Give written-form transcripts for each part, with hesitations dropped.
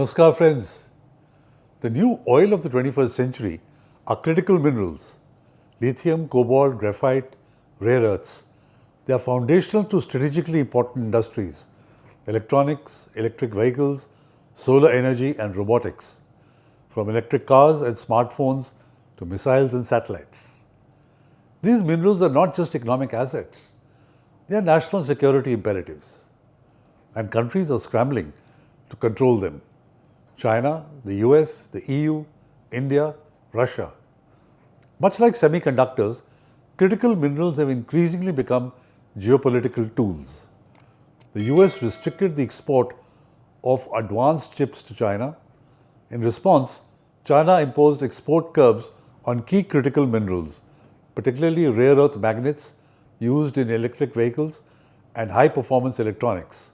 Namaskar friends. The new oil of the 21st century are critical minerals: lithium, cobalt, graphite, rare earths. They are foundational to strategically important industries: electronics, electric vehicles, solar energy and robotics, from electric cars and smartphones to missiles and satellites. These minerals are not just economic assets, they are national security imperatives, and countries are scrambling to control them. China, the US, the EU, India, Russia. Much like semiconductors, critical minerals have increasingly become geopolitical tools. The US restricted the export of advanced chips to China. In response, China imposed export curbs on key critical minerals, particularly rare earth magnets used in electric vehicles and high-performance electronics.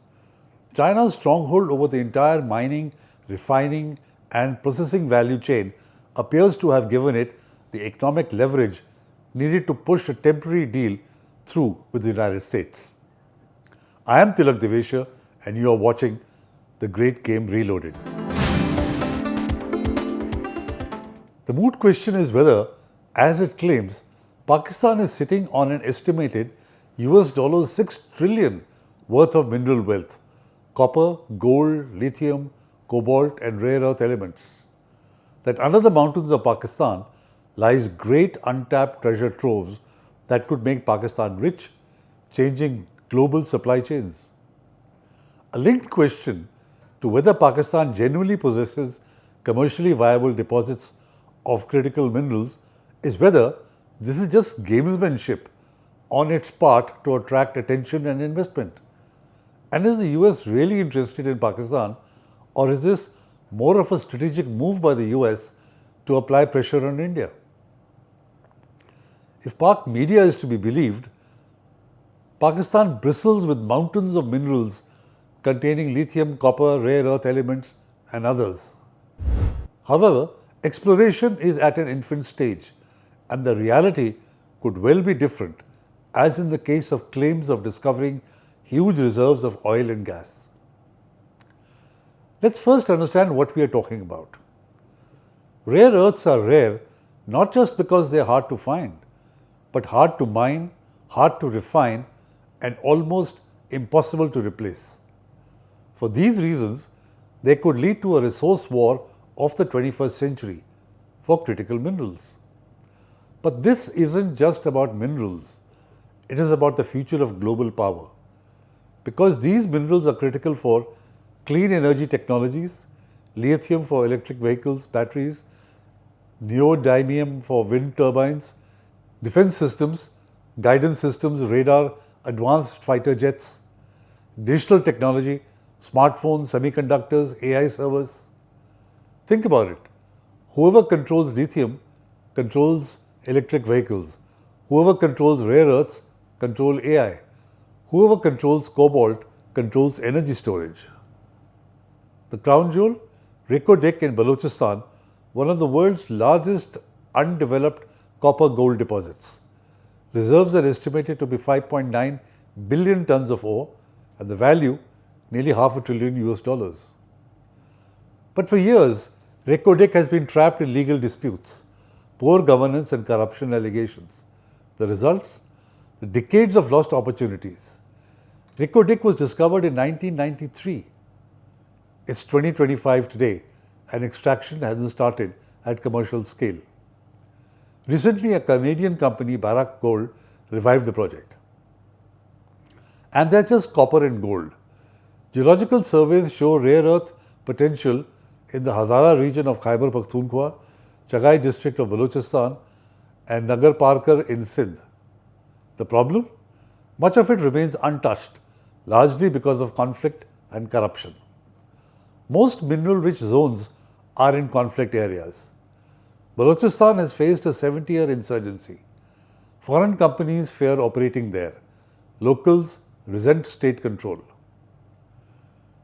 China's stronghold over the entire mining, refining and processing value chain appears to have given it the economic leverage needed to push a temporary deal through with the United States. I am Tilak Devasher and you are watching The Great Game Reloaded. The moot question is whether, as it claims, Pakistan is sitting on an estimated $6 trillion worth of mineral wealth: copper, gold, lithium, cobalt and rare earth elements. That under the mountains of Pakistan lies great untapped treasure troves that could make Pakistan rich, changing global supply chains. A linked question to whether Pakistan genuinely possesses commercially viable deposits of critical minerals is whether this is just gamesmanship on its part to attract attention and investment. And is the US really interested in Pakistan, or is this more of a strategic move by the US to apply pressure on India? If Pak media is to be believed, Pakistan bristles with mountains of minerals containing lithium, copper, rare earth elements and others. However, exploration is at an infant stage, and the reality could well be different, as in the case of claims of discovering huge reserves of oil and gas. Let's first understand what we are talking about. Rare earths are rare not just because they are hard to find, but hard to mine, hard to refine, and almost impossible to replace. For these reasons, they could lead to a resource war of the 21st century for critical minerals. But this isn't just about minerals, it is about the future of global power. Because these minerals are critical for clean energy technologies, lithium for electric vehicles, batteries, neodymium for wind turbines, defense systems, guidance systems, radar, advanced fighter jets, digital technology, smartphones, semiconductors, AI servers. Think about it. Whoever controls lithium controls electric vehicles. Whoever controls rare earths controls AI. Whoever controls cobalt controls energy storage. The crown jewel, Reko Diq in Balochistan, one of the world's largest undeveloped copper-gold deposits. Reserves are estimated to be 5.9 billion tons of ore, and the value nearly $500 billion. But for years, Reko Diq has been trapped in legal disputes, poor governance and corruption allegations. The results? The decades of lost opportunities. Reko Diq was discovered in 1993. It's 2025 today, and extraction hasn't started at commercial scale. Recently, a Canadian company, Barrick Gold, revived the project. And they're just copper and gold. Geological surveys show rare earth potential in the Hazara region of Khyber Pakhtunkhwa, Chagai district of Balochistan, and Nagar Parkar in Sindh. The problem? Much of it remains untouched, largely because of conflict and corruption. Most mineral-rich zones are in conflict areas. Balochistan has faced a 70-year insurgency. Foreign companies fear operating there. Locals resent state control.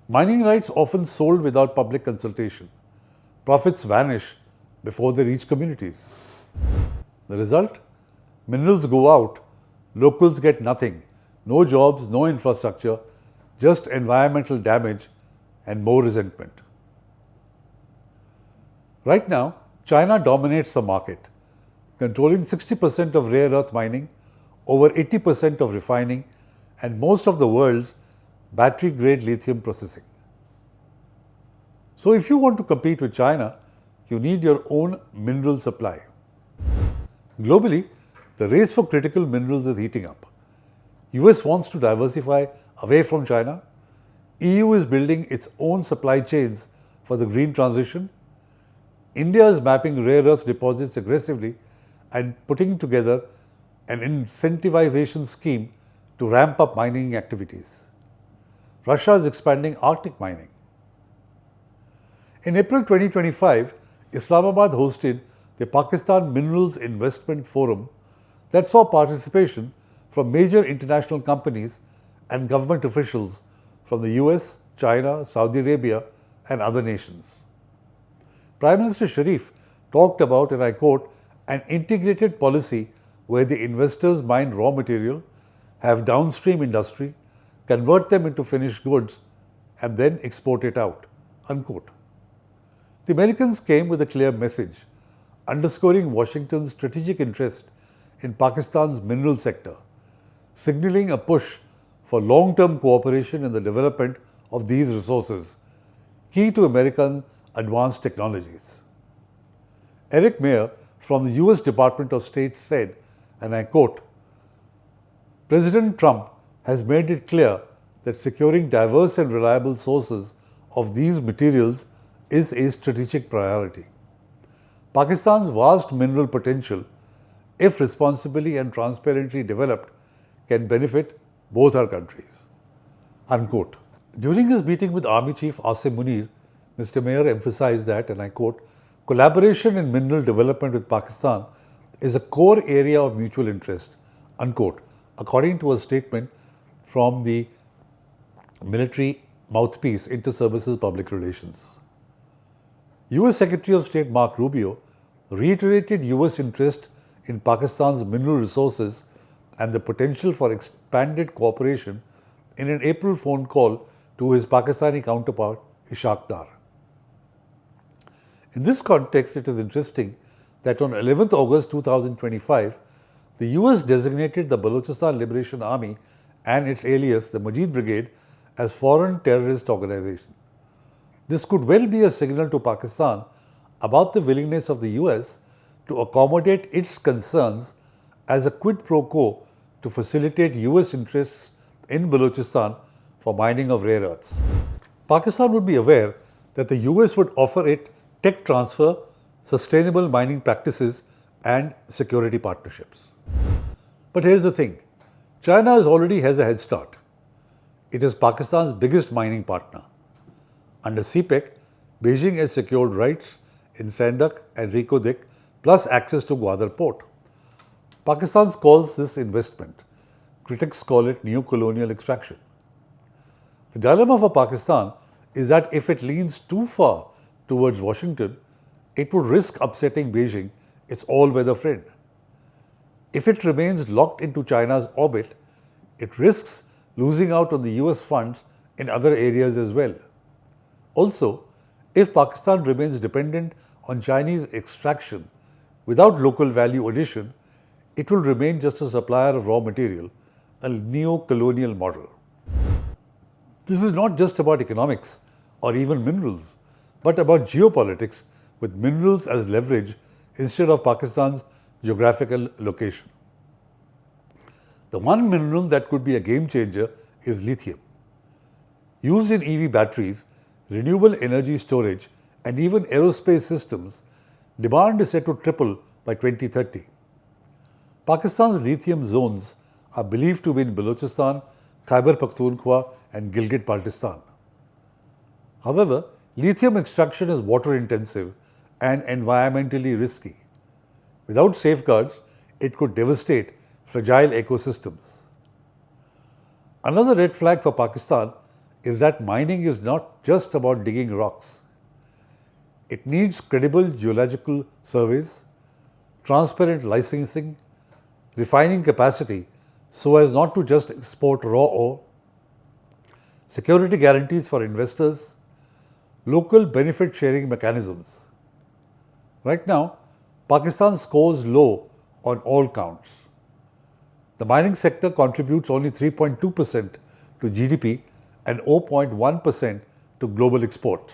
Mining rights often sold without public consultation. Profits vanish before they reach communities. The result? Minerals go out, locals get nothing. No jobs, no infrastructure, just environmental damage and more resentment. Right now, China dominates the market, controlling 60% of rare earth mining, over 80% of refining, and most of the world's battery-grade lithium processing. So if you want to compete with China, you need your own mineral supply. Globally, the race for critical minerals is heating up. US wants to diversify away from China. EU is building its own supply chains for the green transition. India is mapping rare earth deposits aggressively and putting together an incentivization scheme to ramp up mining activities. Russia is expanding Arctic mining. In April 2025, Islamabad hosted the Pakistan Minerals Investment Forum that saw participation from major international companies and government officials from the US, China, Saudi Arabia, and other nations. Prime Minister Sharif talked about, and I quote, an integrated policy where the investors mine raw material, have downstream industry, convert them into finished goods, and then export it out, unquote. The Americans came with a clear message, underscoring Washington's strategic interest in Pakistan's mineral sector, signaling a push for long-term cooperation in the development of these resources, key to American advanced technologies. Eric Mayer from the US Department of State said, and I quote, President Trump has made it clear that securing diverse and reliable sources of these materials is a strategic priority. Pakistan's vast mineral potential, if responsibly and transparently developed, can benefit both our countries. Unquote. During his meeting with Army Chief Asim Munir, Mr. Mayer emphasized that, and I quote, collaboration in mineral development with Pakistan is a core area of mutual interest, unquote, according to a statement from the military mouthpiece Inter-Services Public Relations. US Secretary of State Mark Rubio reiterated US interest in Pakistan's mineral resources and the potential for expanded cooperation in an April phone call to his Pakistani counterpart, Ishaq Dar. In this context, it is interesting that on 11th August 2025, the US designated the Balochistan Liberation Army and its alias, the Majid Brigade, as foreign terrorist organization. This could well be a signal to Pakistan about the willingness of the US to accommodate its concerns as a quid pro quo to facilitate US interests in Balochistan for mining of rare earths. Pakistan would be aware that the US would offer it tech transfer, sustainable mining practices, and security partnerships. But here's the thing, China already has a head start. It is Pakistan's biggest mining partner. Under CPEC, Beijing has secured rights in Sandak and Reko-Dik, plus access to Gwadar port. Pakistan calls this investment. Critics call it neo-colonial extraction. The dilemma for Pakistan is that if it leans too far towards Washington, it would risk upsetting Beijing, its all-weather friend. If it remains locked into China's orbit, it risks losing out on the US funds in other areas as well. Also, if Pakistan remains dependent on Chinese extraction without local value addition, it will remain just a supplier of raw material, a neo-colonial model. This is not just about economics or even minerals, but about geopolitics with minerals as leverage instead of Pakistan's geographical location. The one mineral that could be a game changer is lithium. Used in EV batteries, renewable energy storage, and even aerospace systems, demand is set to triple by 2030. Pakistan's lithium zones are believed to be in Balochistan, Khyber Pakhtunkhwa, and Gilgit-Baltistan. However, lithium extraction is water intensive and environmentally risky. Without safeguards, it could devastate fragile ecosystems. Another red flag for Pakistan is that mining is not just about digging rocks. It needs credible geological surveys, transparent licensing, refining capacity so as not to just export raw ore, security guarantees for investors, local benefit sharing mechanisms. Right now, Pakistan scores low on all counts. The mining sector contributes only 3.2% to GDP and 0.1% to global exports.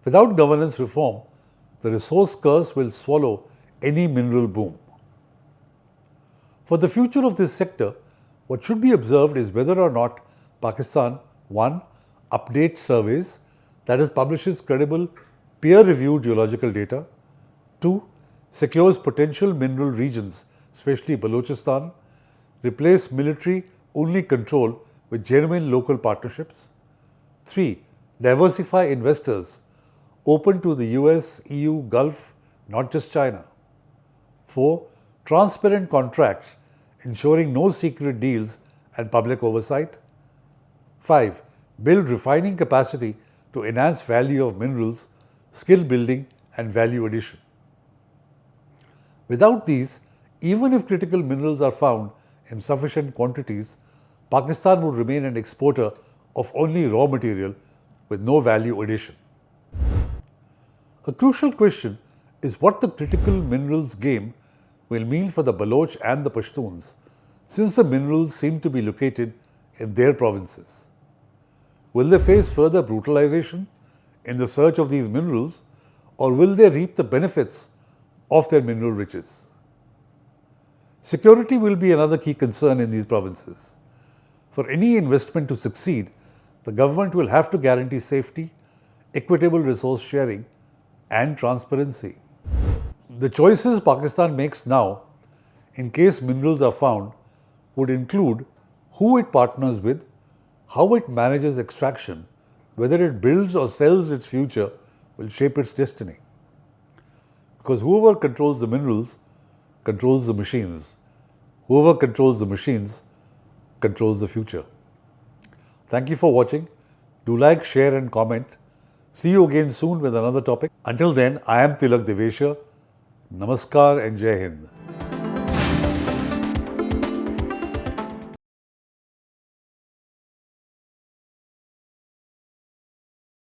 Without governance reform, the resource curse will swallow any mineral boom. For the future of this sector, what should be observed is whether or not Pakistan 1. Updates surveys, that is, publishes credible peer-reviewed geological data. 2. Secures potential mineral regions, especially Balochistan. Replace military-only control with genuine local partnerships. 3. Diversify investors, open to the US, EU, Gulf, not just China. 4. Transparent contracts, ensuring no secret deals and public oversight. 5. Build refining capacity to enhance value of minerals, skill building and value addition. Without these, even if critical minerals are found in sufficient quantities, Pakistan would remain an exporter of only raw material with no value addition. A crucial question is what the critical minerals game will mean for the Baloch and the Pashtuns, since the minerals seem to be located in their provinces. Will they face further brutalization in the search of these minerals, or will they reap the benefits of their mineral riches? Security will be another key concern in these provinces. For any investment to succeed, the government will have to guarantee safety, equitable resource sharing, and transparency. The choices Pakistan makes now, in case minerals are found, would include who it partners with, how it manages extraction, whether it builds or sells its future will shape its destiny. Because whoever controls the minerals controls the machines. Whoever controls the machines controls the future. Thank you for watching. Do like, share and comment. See you again soon with another topic. Until then, I am Tilak Devasher. Namaskar and Jai Hind.